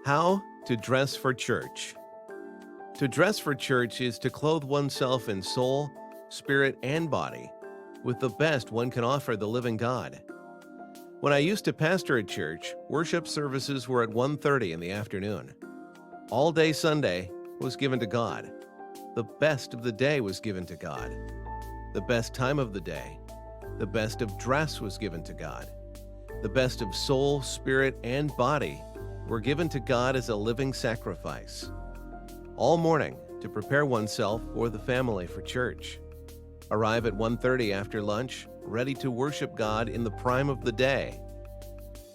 How to dress for church. To dress for church is to clothe oneself in soul, spirit, and body with the best one can offer the living God. When I used to pastor a church, worship services were at 1:30 in the afternoon. All day Sunday was given to God. The best of the day was given to God. The best time of the day, the best of dress was given to God. The best of soul, spirit, and body were given to God as a living sacrifice. All morning to prepare oneself or the family for church. Arrive at 1:30 after lunch, ready to worship God in the prime of the day.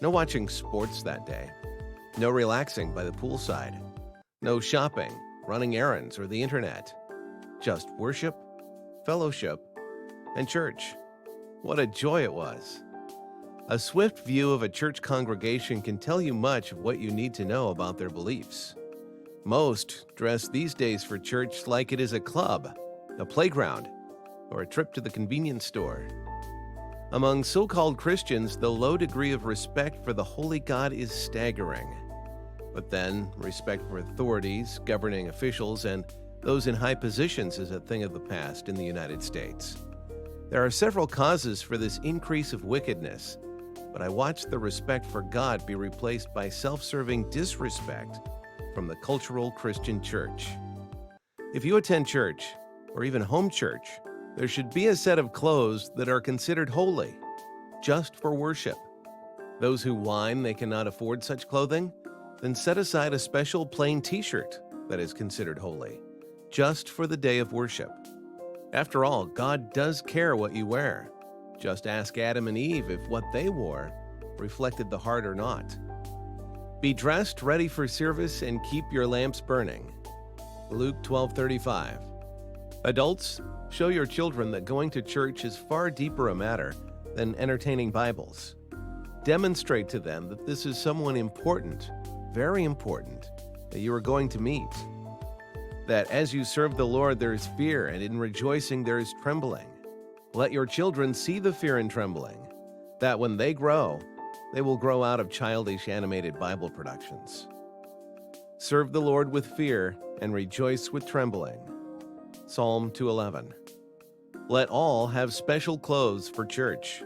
No watching sports that day. No relaxing by the poolside. No shopping, running errands, or the internet. Just worship, fellowship, and church. What a joy it was. A swift view of a church congregation can tell you much of what you need to know about their beliefs. Most dress these days for church like it is a club, a playground, or a trip to the convenience store. Among so-called Christians, the low degree of respect for the holy God is staggering. But then, respect for authorities, governing officials, and those in high positions is a thing of the past in the United States. There are several causes for this increase of wickedness, but I watched the respect for God be replaced by self-serving disrespect from the cultural Christian church. If you attend church, or even home church, there should be a set of clothes that are considered holy, just for worship. Those who whine they cannot afford such clothing, then set aside a special plain t-shirt that is considered holy, just for the day of worship. After all, God does care what you wear. Just ask Adam and Eve if what they wore reflected the heart or not. Be dressed, ready for service, and keep your lamps burning. Luke 12:35. Adults, show your children that going to church is far deeper a matter than entertaining Bibles. Demonstrate to them that this is someone important, very important, that you are going to meet. That as you serve the Lord there is fear, and in rejoicing there is trembling. Let your children see the fear and trembling, that when they grow, they will grow out of childish animated Bible productions. Serve the Lord with fear and rejoice with trembling. Psalm 2:11. Let all have special clothes for church.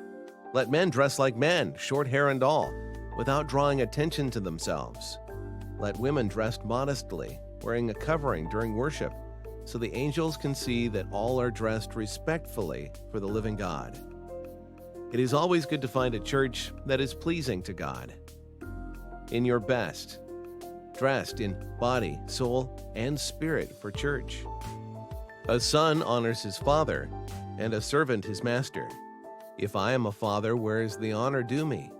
Let men dress like men, short hair and all, without drawing attention to themselves. Let women dress modestly, wearing a covering during worship, so the angels can see that all are dressed respectfully for the living God. It is always good to find a church that is pleasing to God. In your best, dressed in body, soul, and spirit for church. A son honors his father, and a servant his master. If I am a father, where is the honor due me?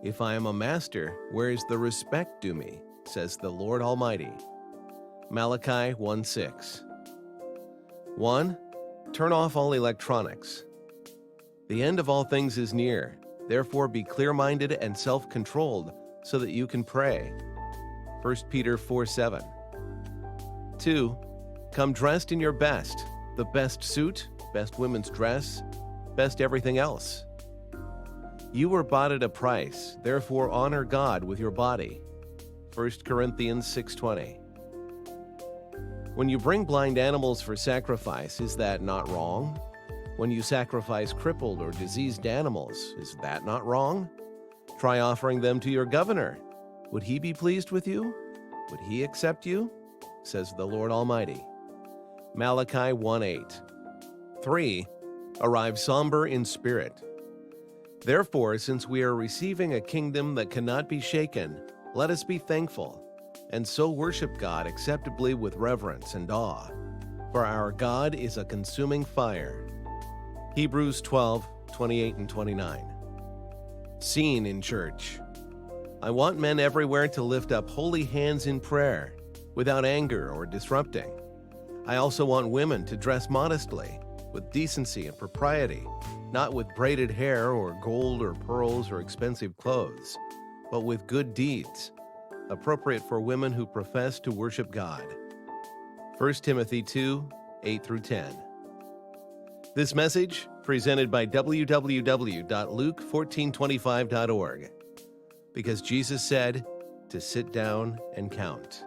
If I am a master, where is the respect due me? Says the Lord Almighty. Malachi 1:6. 1. Turn off all electronics. The end of all things is near. Therefore be clear-minded and self-controlled so that you can pray. 1 Peter 4:7. 2. Come dressed in your best, the best suit, best women's dress, best everything else. You were bought at a price, therefore honor God with your body. 1 Corinthians 6:20. When you bring blind animals for sacrifice, is that not wrong? When you sacrifice crippled or diseased animals, is that not wrong? Try offering them to your governor. Would he be pleased with you? Would he accept you? Says the Lord Almighty. Malachi 1:8. 3. Arrive somber in spirit. Therefore, since we are receiving a kingdom that cannot be shaken, let us be thankful, and so worship God acceptably with reverence and awe. For our God is a consuming fire. Hebrews 12:28 and 29. Seen in church. I want men everywhere to lift up holy hands in prayer, without anger or disrupting. I also want women to dress modestly, with decency and propriety, not with braided hair or gold or pearls or expensive clothes, but with good deeds, appropriate for women who profess to worship God. 1 Timothy 2:8 through 10. This message presented by www.luke1425.org. Because Jesus said, to sit down and count.